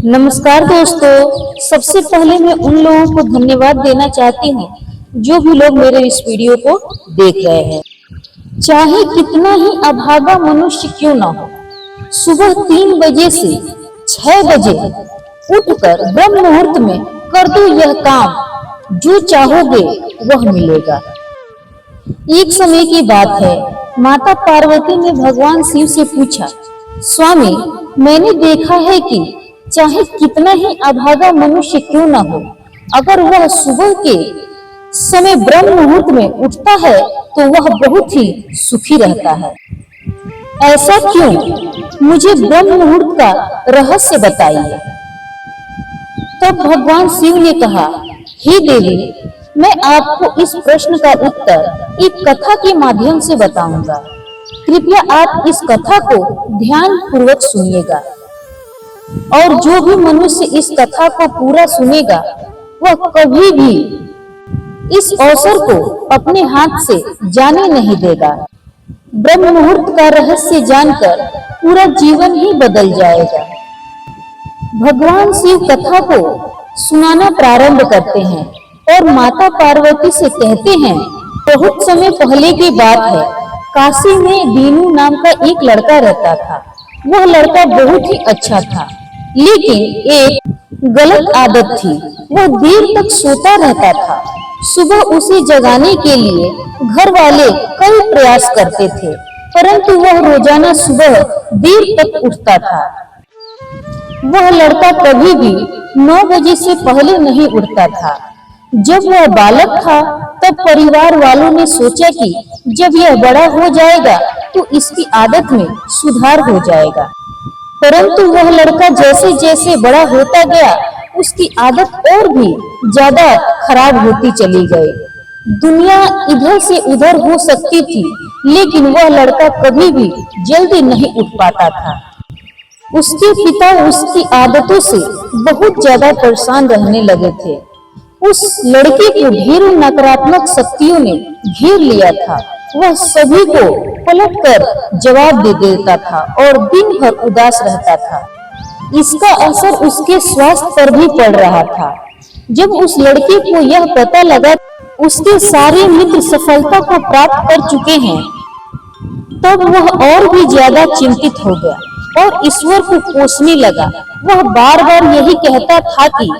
नमस्कार दोस्तों। सबसे पहले मैं उन लोगों को धन्यवाद देना चाहती हूँ जो भी लोग मेरे इस वीडियो को देख रहे हैं। चाहे कितना ही अभागा मनुष्य क्यों ना हो, सुबह 3 बजे से 6 बजे उठकर ब्रह्म मुहूर्त में कर दो यह काम, जो चाहोगे वह मिलेगा। एक समय की बात है, माता पार्वती ने भगवान शिव से पूछा, स्वामी, मैंने देखा है कि चाहे कितना ही अभागा मनुष्य क्यों न हो, अगर वह सुबह के समय ब्रह्म मुहूर्त में उठता है तो वह बहुत ही सुखी रहता है। ऐसा क्यों? मुझे ब्रह्म मुहूर्त का रहस्य बताइए। तब भगवान शिव ने कहा, हे देवी, मैं आपको इस प्रश्न का उत्तर एक कथा के माध्यम से बताऊंगा। कृपया आप इस कथा को ध्यान पूर्वक सुनिएगा, और जो भी मनुष्य इस कथा को पूरा सुनेगा वह कभी भी इस अवसर को अपने हाथ से जाने नहीं देगा। ब्रह्म मुहूर्त का रहस्य जानकर पूरा जीवन ही बदल जाएगा। भगवान शिव कथा को सुनाना प्रारंभ करते हैं और माता पार्वती से कहते हैं, बहुत समय पहले की बात है, काशी में दीनू नाम का एक लड़का रहता था। वह लड़का बहुत ही अच्छा था, लेकिन एक गलत आदत थी। वह देर तक सोता रहता था। सुबह उसे जगाने के लिए घर वाले कई प्रयास करते थे, परंतु वह रोजाना सुबह देर तक उठता था। वह लड़का कभी भी 9 बजे से पहले नहीं उठता था। जब वह बालक था तब परिवार वालों ने सोचा कि जब यह बड़ा हो जाएगा तो इसकी आदत में सुधार हो जाएगा, परंतु वह लड़का जैसे जैसे बड़ा होता गया उसकी आदत और भी ज्यादा खराब होती चली गई। दुनिया इधर से उधर हो सकती थी, लेकिन वह लड़का कभी भी जल्दी नहीं उठ पाता था। उसके पिता उसकी आदतों से बहुत ज्यादा परेशान रहने लगे थे। उस लड़के को ढेरों नकारात्मक शक्तियों ने घेर लिया था। वह सभी को पलटकर जवाब दे देता था और दिन भर उदास रहता था। इसका असर उसके स्वास्थ्य पर भी पड़ रहा था। जब उस लड़के को यह पता लगा उसके सारे मित्र सफलता को प्राप्त कर चुके हैं, तब वह और भी ज्यादा चिंतित हो गया और ईश्वर को कोसने लगा। वह बार बार यही कहता था कि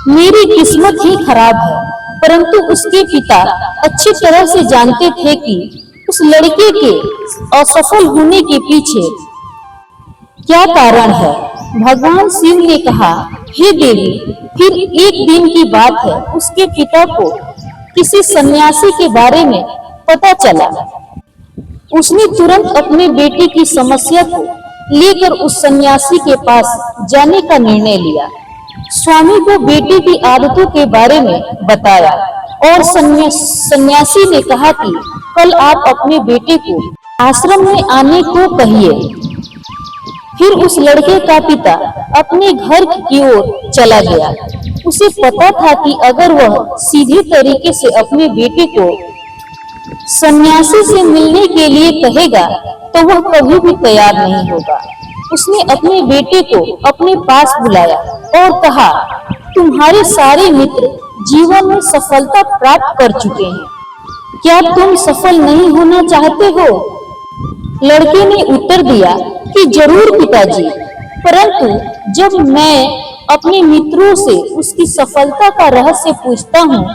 मेरी किस्मत ही खराब है, परंतु उसके पिता अच्छी तरह से जानते थे कि उस लड़के के असफल होने के पीछे क्या कारण है। भगवान शिव ने कहा, हे देवी, फिर एक दिन की बात है, उसके पिता को किसी सन्यासी के बारे में पता चला। उसने तुरंत अपने बेटे की समस्या को लेकर उस सन्यासी के पास जाने का निर्णय लिया। स्वामी को बेटे की आदतों के बारे में बताया और सन्यासी ने कहा कि कल आप अपने बेटे को आश्रम में आने को कहिए। फिर उस लड़के का पिता अपने घर की ओर चला गया। उसे पता था कि अगर वह सीधे तरीके से अपने बेटे को सन्यासी से मिलने के लिए कहेगा तो वह कभी भी तैयार नहीं होगा। उसने अपने बेटे को अपने पास बुलाया और कहा, तुम्हारे सारे मित्र जीवन में सफलता प्राप्त कर चुके हैं, क्या तुम सफल नहीं होना चाहते हो? लड़के ने उत्तर दिया कि जरूर पिताजी, परंतु जब मैं अपने मित्रों से उसकी सफलता का रहस्य पूछता हूँ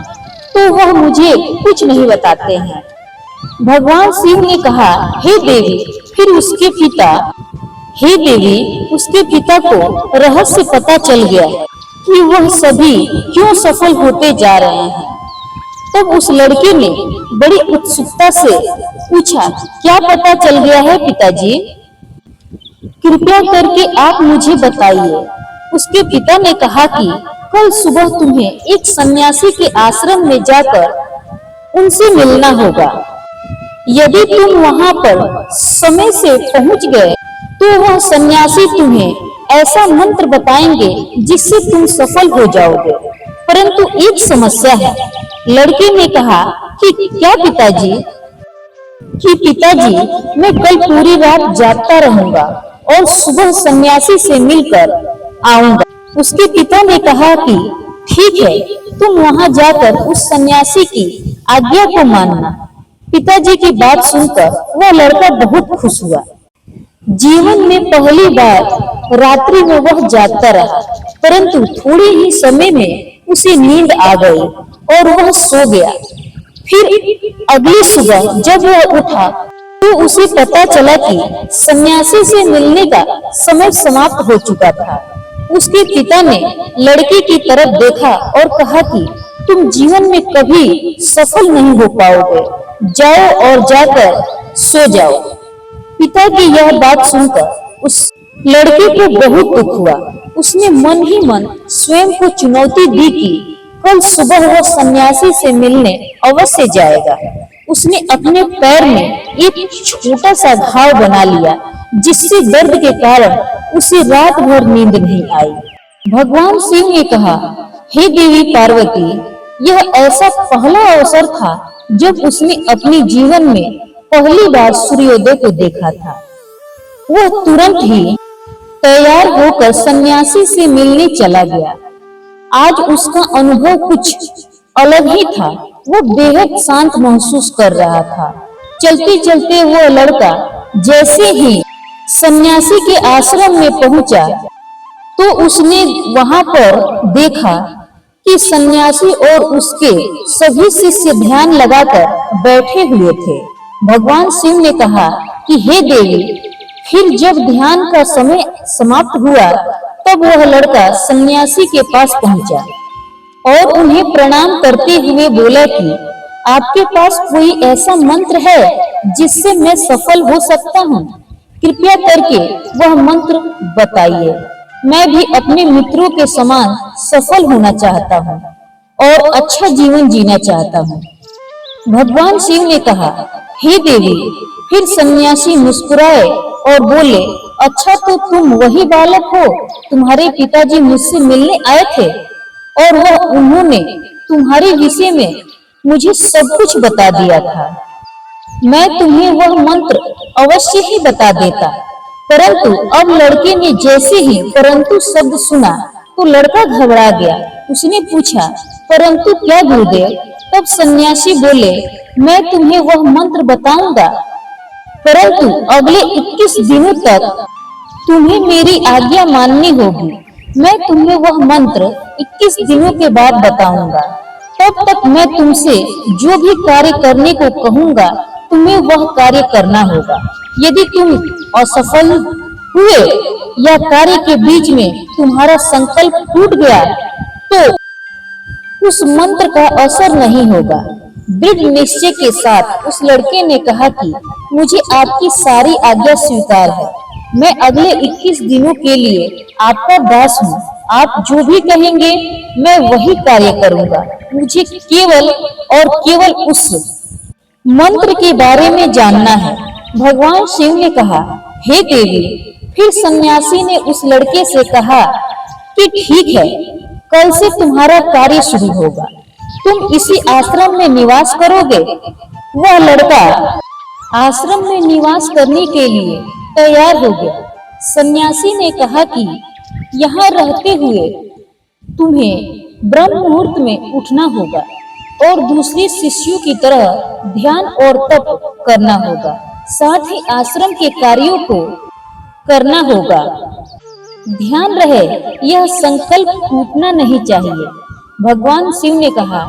तो वह मुझे कुछ नहीं बताते हैं। भगवान शिव ने कहा, हे देवी, फिर उसके पिता को रहस्य पता चल गया कि वह सभी क्यों सफल होते जा रहे हैं। तब उस लड़के ने बड़ी उत्सुकता से पूछा, क्या पता चल गया है पिताजी? कृपया करके आप मुझे बताइए। उसके पिता ने कहा कि कल सुबह तुम्हें एक सन्यासी के आश्रम में जाकर उनसे मिलना होगा। यदि तुम वहां पर समय से पहुंच गए तो वह सन्यासी तुम्हें ऐसा मंत्र बताएंगे जिससे तुम सफल हो जाओगे, परंतु एक समस्या है। लड़के ने कहा कि क्या पिताजी? कि पिताजी, मैं कल पूरी रात जागता रहूंगा और सुबह सन्यासी से मिलकर आऊंगा। उसके पिता ने कहा कि ठीक है, तुम वहां जाकर उस सन्यासी की आज्ञा को मानना। पिताजी की बात सुनकर वह लड़का बहुत खुश हुआ। जीवन में पहली बार रात्रि में वह जागता रहा, परंतु थोड़े ही समय में उसे नींद आ गई और वह सो गया। फिर अगली सुबह जब वह उठा तो उसे पता चला कि सन्यासी से मिलने का समय समाप्त हो चुका था। उसके पिता ने लड़के की तरफ देखा और कहा कि तुम जीवन में कभी सफल नहीं हो पाओगे, जाओ और जाकर सो जाओ। पिता की यह बात सुनकर उस लड़के को बहुत दुख हुआ। उसने मन ही मन स्वयं को चुनौती दी कि कल सुबह वह सन्यासी से मिलने अवश्य जाएगा। उसने अपने पैर में एक छोटा सा घाव बना लिया, जिससे दर्द के कारण उसे रात भर नींद नहीं आई। भगवान शिव ने कहा, हे देवी पार्वती, यह ऐसा पहला अवसर था जब उसने अपने जीवन में पहली बार सूर्योदय को देखा था। वह तुरंत ही तैयार होकर सन्यासी से मिलने चला गया। आज उसका अनुभव कुछ अलग ही था। वो बेहद शांत महसूस कर रहा था। चलते चलते वो लड़का जैसे ही सन्यासी के आश्रम में पहुंचा तो उसने वहां पर देखा कि सन्यासी और उसके सभी शिष्य ध्यान लगाकर बैठे हुए थे। भगवान शिव ने कहा कि हे देवी, फिर जब ध्यान का समय समाप्त हुआ तब वह लड़का सन्यासी के पास पहुंचा और उन्हें प्रणाम करते हुए बोला कि आपके पास कोई ऐसा मंत्र है जिससे मैं सफल हो सकता हूँ? कृपया करके वह मंत्र बताइए। मैं भी अपने मित्रों के समान सफल होना चाहता हूँ और अच्छा जीवन जीना चाहता हूँ। भगवान शिव ने कहा, हे देवी। फिर सन्यासी मुस्कुराए और बोले, अच्छा तो तुम वही बालक हो, तुम्हारे पिताजी मुझसे मिलने आए थे और उन्होंने तुम्हारे विषय में मुझे सब कुछ बता दिया था। मैं तुम्हें वह मंत्र अवश्य ही बता देता, परंतु अब लड़के ने जैसे ही परंतु शब्द सुना तो लड़का घबरा गया। उसने पूछा, परंतु क्या गुरुदेव? तब सन्यासी बोले, मैं तुम्हें वह मंत्र बताऊंगा, परंतु अगले 21 दिनों तक तुम्हें मेरी आज्ञा माननी होगी। मैं तुम्हें वह मंत्र 21 दिनों के बाद बताऊंगा। तब तक मैं तुमसे जो भी कार्य करने को कहूंगा तुम्हें वह कार्य करना होगा। यदि तुम असफल हुए या कार्य के बीच में तुम्हारा संकल्प टूट गया तो उस मंत्र का असर नहीं होगा। दृढ़ निश्चय के साथ उस लड़के ने कहा कि मुझे आपकी सारी आज्ञा स्वीकार है। मैं अगले 21 दिनों के लिए आपका दास हूँ। आप जो भी कहेंगे मैं वही कार्य करूँगा। मुझे केवल और केवल उस मंत्र के बारे में जानना है। भगवान शिव ने कहा, हे देवी। फिर सन्यासी ने उस लड़के से कहा कि ठीक है, कल से तुम्हारा कार्य शुरू होगा। तुम इसी आश्रम में निवास करोगे। वह लड़का आश्रम में निवास करने के लिए तैयार हो गया। सन्यासी ने कहा कि यहाँ रहते हुए तुम्हें ब्रह्म मुहूर्त में उठना होगा और दूसरे शिष्यों की तरह ध्यान और तप करना होगा। साथ ही आश्रम के कार्यों को करना होगा। ध्यान रहे, यह संकल्प टूटना नहीं चाहिए। भगवान शिव ने कहा,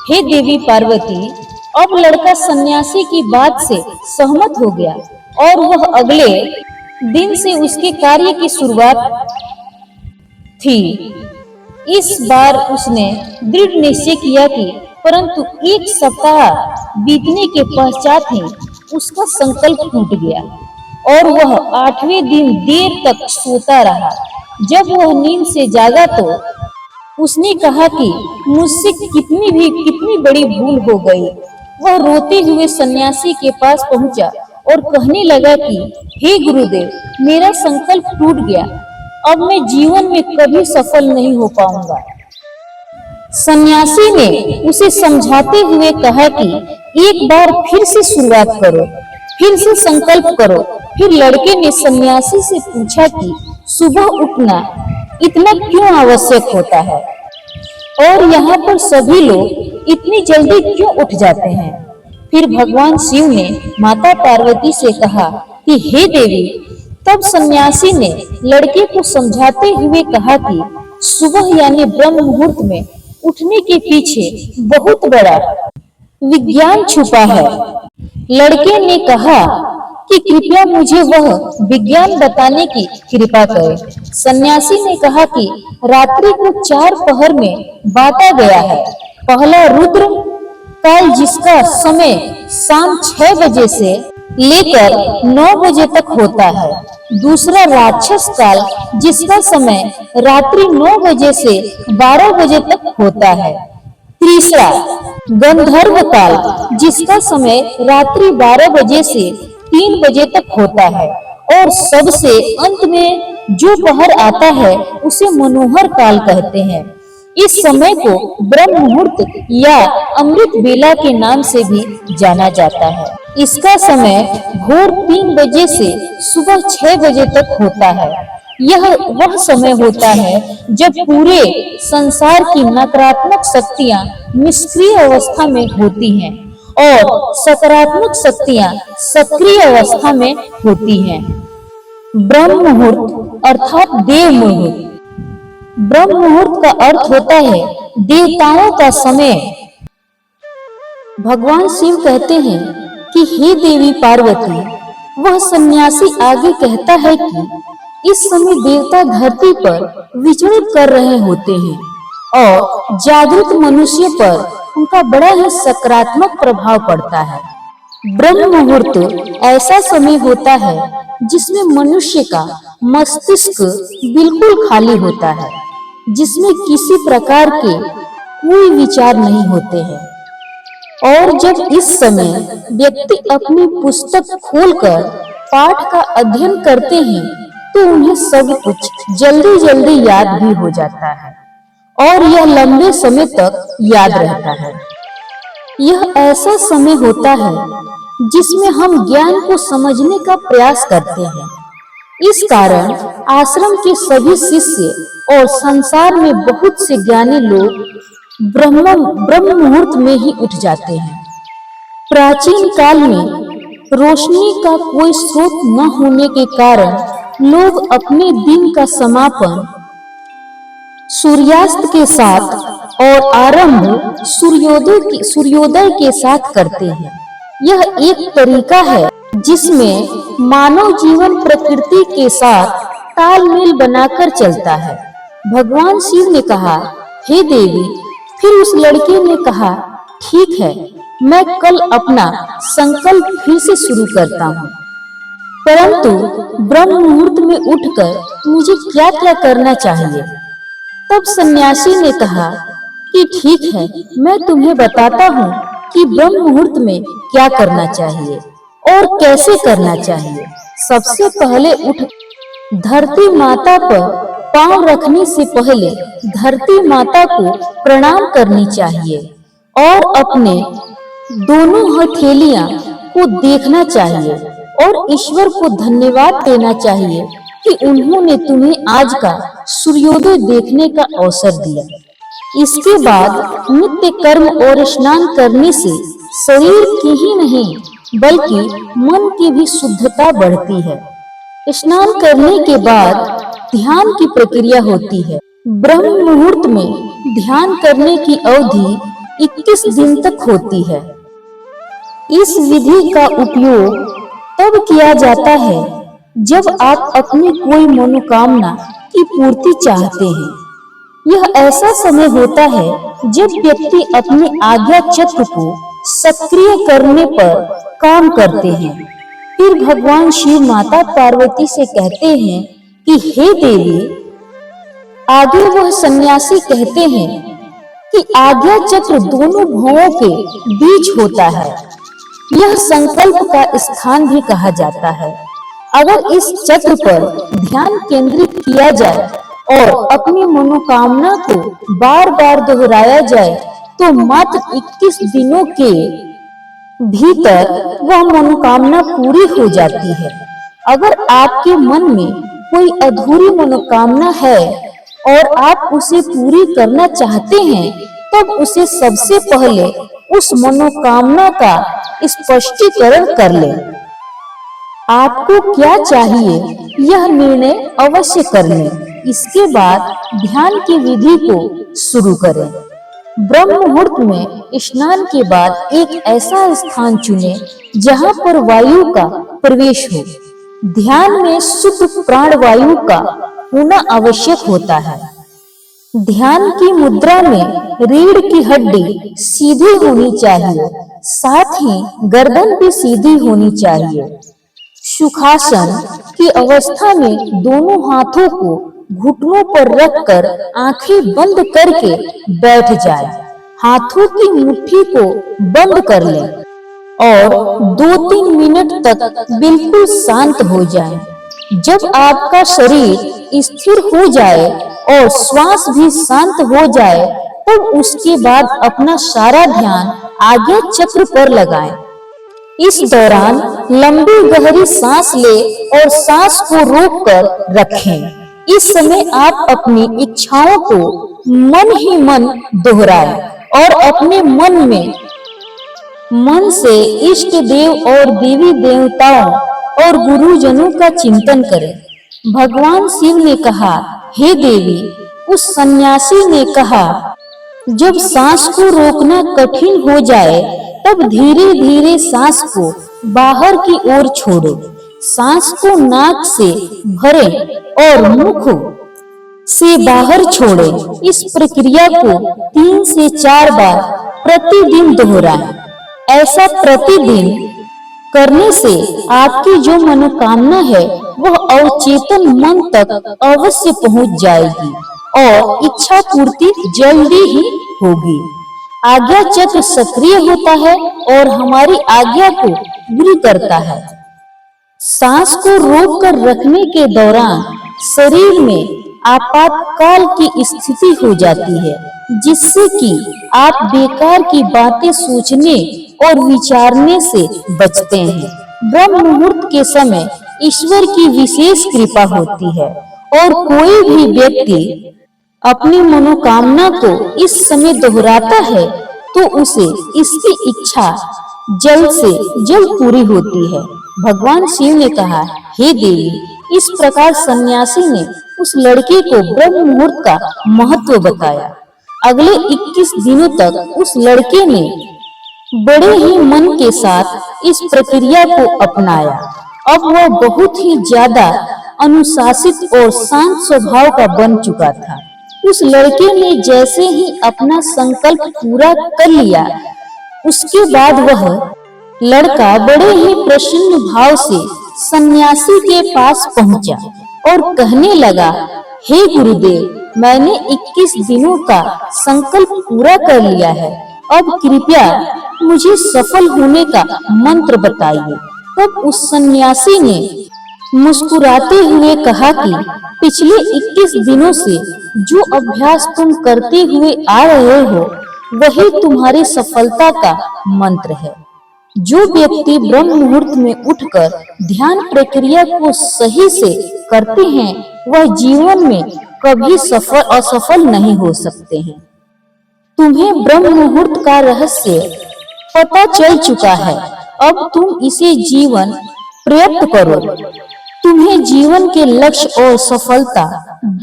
हे देवी पार्वती। अब लड़का सन्यासी की बात से सहमत हो गया और वह अगले दिन से उसके कार्य की शुरुआत थी। इस बार उसने दृढ़ निश्चय किया कि परंतु 1 सप्ताह बीतने के पश्चात ही उसका संकल्प टूट गया और वह 8वें दिन देर तक सोता रहा। जब वह नींद से जागा तो उसने कहा कि मुझसे कितनी बड़ी भूल हो गई। वह रोते हुए सन्यासी के पास पहुंचा और कहने लगा कि हे गुरुदेव, मेरा संकल्प टूट गया। अब मैं जीवन में कभी सफल नहीं हो पाऊंगा। सन्यासी ने उसे समझाते हुए कहा कि एक बार फिर से शुरुआत करो, फिर से संकल्प करो। फिर लड़के ने सन्यासी से पूछा कि सुबह उठना इतना क्यों आवश्यक होता है और यहाँ पर सभी लोग इतनी जल्दी क्यों उठ जाते हैं। फिर भगवान शिव ने माता पार्वती से कहा कि हे देवी। तब सन्यासी ने लड़के को समझाते हुए कहा कि सुबह यानी ब्रह्म मुहूर्त में उठने के पीछे बहुत बड़ा विज्ञान छुपा है। लड़के ने कहा कि कृपया मुझे वह विज्ञान बताने की कृपा करें। सन्यासी ने कहा कि रात्रि को 4 पहर में बांटा गया है। पहला रुद्र काल जिसका समय शाम 6 बजे से लेकर 9 बजे तक होता है। दूसरा राक्षस काल जिसका समय रात्रि 9 बजे से 12 बजे तक होता है। तीसरा गंधर्व काल जिसका समय रात्रि 12 बजे से 3 बजे तक होता है और सबसे अंत में जो पहर आता है उसे मनोहर काल कहते हैं। इस समय को ब्रह्म मुहूर्त या अमृत बेला के नाम से भी जाना जाता है। इसका समय भोर 3 बजे से सुबह 6 बजे तक होता है। यह वह समय होता है जब पूरे संसार की नकारात्मक शक्तियां निष्क्रिय अवस्था में होती हैं और सकारात्मक शक्तियां सक्रिय अवस्था में होती हैं। ब्रह्म मुहूर्त अर्थात देव मुहूर्त। ब्रह्म मुहूर्त का अर्थ होता है देवताओं का समय। भगवान शिव कहते हैं कि हे देवी पार्वती। वह सन्यासी आगे कहता है कि इस समय देवता धरती पर विचरण कर रहे होते हैं और जागृत मनुष्य पर उनका बड़ा ही सकारात्मक प्रभाव पड़ता है। ब्रह्म मुहूर्त ऐसा समय होता है जिसमें मनुष्य का मस्तिष्क बिल्कुल खाली होता है, जिसमें किसी प्रकार के कोई विचार नहीं होते हैं। और जब इस समय व्यक्ति अपनी पुस्तक खोलकर पाठ का अध्ययन करते हैं तो उन्हें सब कुछ जल्दी जल्दी याद भी हो जाता है और यह लंबे समय तक याद रहता है। यह ऐसा समय होता है जिसमें हम ज्ञान को समझने का प्रयास करते हैं। इस कारण आश्रम के सभी शिष्य और संसार में बहुत से ज्ञानी लोग ब्रह्म मुहूर्त में ही उठ जाते हैं। प्राचीन काल में रोशनी का कोई स्रोत न होने के कारण लोग अपने दिन का समापन सूर्यास्त के साथ और आरंभ सूर्योदय के साथ करते हैं। यह एक तरीका है जिसमें मानव जीवन प्रकृति के साथ तालमेल बनाकर चलता है। भगवान शिव ने कहा, हे देवी। फिर उस लड़के ने कहा, ठीक है, मैं कल अपना संकल्प फिर से शुरू करता हूँ, परंतु ब्रह्म मुहूर्त में उठकर मुझे क्या क्या करना चाहिए। तब सन्यासी ने कहा कि ठीक है, मैं तुम्हें बताता हूँ कि ब्रह्म मुहूर्त में क्या करना चाहिए और कैसे करना चाहिए। सबसे पहले उठ धरती माता पर पांव रखने से पहले धरती माता को प्रणाम करनी चाहिए और अपने दोनों हथेलियां को देखना चाहिए और ईश्वर को धन्यवाद देना चाहिए कि उन्होंने तुम्हें आज का सूर्योदय देखने का अवसर दिया। इसके बाद नित्य कर्म और स्नान करने से शरीर की ही नहीं बल्कि मन की भी शुद्धता बढ़ती है। स्नान करने के बाद ध्यान की प्रक्रिया होती है। ब्रह्म मुहूर्त में ध्यान करने की अवधि 21 दिन तक होती है। इस विधि का उपयोग तब किया जाता है जब आप अपनी कोई मनोकामना की पूर्ति चाहते हैं। यह ऐसा समय होता है जब व्यक्ति अपने आज्ञा चक्र को सक्रिय करने पर काम करते हैं। फिर भगवान शिव माता पार्वती से कहते हैं कि हे देवी। आगे वह सन्यासी कहते हैं कि आज्ञा चक्र दोनों भुवों के बीच होता है। यह संकल्प का स्थान भी कहा जाता है। अगर इस चक्र पर ध्यान केंद्रित किया जाए और अपनी मनोकामना को बार बार दोहराया जाए तो मात्र 21 दिनों के भीतर वह मनोकामना पूरी हो जाती है। अगर आपके मन में कोई अधूरी मनोकामना है और आप उसे पूरी करना चाहते हैं, तब उसे सबसे पहले उस मनोकामना का स्पष्टीकरण कर लें। आपको क्या चाहिए यह निर्णय अवश्य कर लें। इसके बाद ध्यान की विधि को शुरू करें। ब्रह्म मुहूर्त में स्नान के बाद एक ऐसा स्थान चुनें जहां पर वायु का प्रवेश हो। ध्यान में शुद्ध प्राणवायु का होना आवश्यक होता है। ध्यान की मुद्रा में रीढ़ की हड्डी सीधी होनी चाहिए, साथ ही गर्दन भी सीधी होनी चाहिए। सुखासन की अवस्था में दोनों हाथों को घुटनों पर रखकर आंखें बंद करके बैठ जाए। हाथों की मुट्ठी को बंद कर लें और 2-3 मिनट तक बिल्कुल शांत हो जाएं। जब आपका शरीर स्थिर हो जाए और श्वास भी शांत हो जाए, तब उसके बाद अपना सारा ध्यान आज्ञा चक्र पर लगाएं। इस दौरान लंबी गहरी सांस लें और सांस को रोककर रखें। इस समय आप अपनी इच्छाओं को मन ही मन दोहराएं और अपने मन से इष्ट देव और देवी देवताओं और गुरुजनों का चिंतन करें। भगवान शिव ने कहा, हे देवी। उस सन्यासी ने कहा, जब सांस को रोकना कठिन हो जाए तब धीरे धीरे सांस को बाहर की ओर छोड़ो। सांस को नाक से भरें और मुख से बाहर छोड़ें। इस प्रक्रिया को 3 से 4 बार प्रतिदिन दोहराएं। ऐसा प्रतिदिन करने से आपकी जो मनोकामना है वह अवचेतन मन तक अवश्य पहुंच जाएगी और इच्छा पूर्ति जल्दी ही होगी। आज्ञा चक्र सक्रिय होता है और हमारी आज्ञा को पूरी करता है। सांस को रोककर रखने के दौरान शरीर में आपातकाल की स्थिति हो जाती है, जिससे कि आप बेकार की बातें सोचने और विचारने से बचते हैं। ब्रह्म मुहूर्त के समय ईश्वर की विशेष कृपा होती है और कोई भी व्यक्ति अपनी मनोकामना को इस समय दोहराता है तो उसे इसकी इच्छा जल्द से जल्द पूरी होती है। भगवान शिव ने कहा, हे देवी। इस प्रकार सन्यासी ने उस लड़के को ब्रह्म मुहूर्त का महत्व बताया। अगले 21 दिनों तक उस लड़के ने बड़े ही मन के साथ इस प्रक्रिया को अपनाया। अब वह बहुत ही ज्यादा अनुशासित और शांत स्वभाव का बन चुका था। उस लड़के ने जैसे ही अपना संकल्प पूरा कर लिया, उसके बाद वह लड़का बड़े ही प्रसन्न भाव से सन्यासी के पास पहुंचा और कहने लगा, हे गुरुदेव, मैंने 21 दिनों का संकल्प पूरा कर लिया है। अब कृपया मुझे सफल होने का मंत्र बताइए। तब उस सन्यासी ने मुस्कुराते हुए कहा कि पिछले 21 दिनों से जो अभ्यास तुम करते हुए आ रहे हो वही तुम्हारी सफलता का मंत्र है। जो व्यक्ति ब्रह्म मुहूर्त में उठकर ध्यान प्रक्रिया को सही से करते हैं वह जीवन में कभी असफल नहीं हो सकते हैं। तुम्हें ब्रह्म मुहूर्त का रहस्य पता चल चुका है। अब तुम इसे जीवन प्रयत्न करो। तुम्हें जीवन के लक्ष्य और सफलता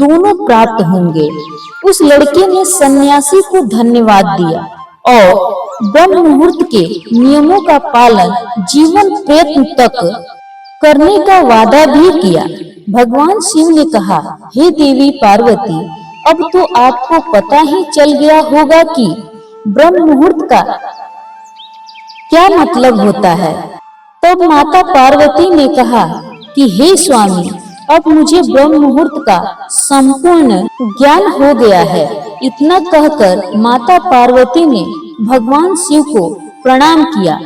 दोनों प्राप्त होंगे। उस लड़के ने सन्यासी को धन्यवाद दिया और ब्रह्म मुहूर्त के नियमों का पालन जीवन प्रयत्न तक करने का वादा भी किया। भगवान शिव ने कहा, हे देवी पार्वती, अब तो आपको पता ही चल गया होगा कि ब्रह्म मुहूर्त का क्या मतलब होता है। तब माता पार्वती ने कहा कि हे स्वामी, अब मुझे ब्रह्म मुहूर्त का संपूर्ण ज्ञान हो गया है। इतना कहकर माता पार्वती ने भगवान शिव को प्रणाम किया।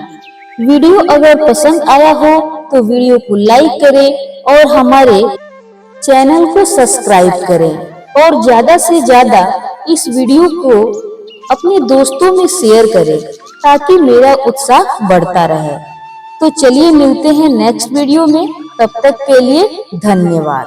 वीडियो अगर पसंद आया हो तो वीडियो को लाइक करें और हमारे चैनल को सब्सक्राइब करें और ज्यादा से ज्यादा इस वीडियो को अपने दोस्तों में शेयर करें ताकि मेरा उत्साह बढ़ता रहे। तो चलिए मिलते हैं नेक्स्ट वीडियो में। तब तक के लिए धन्यवाद।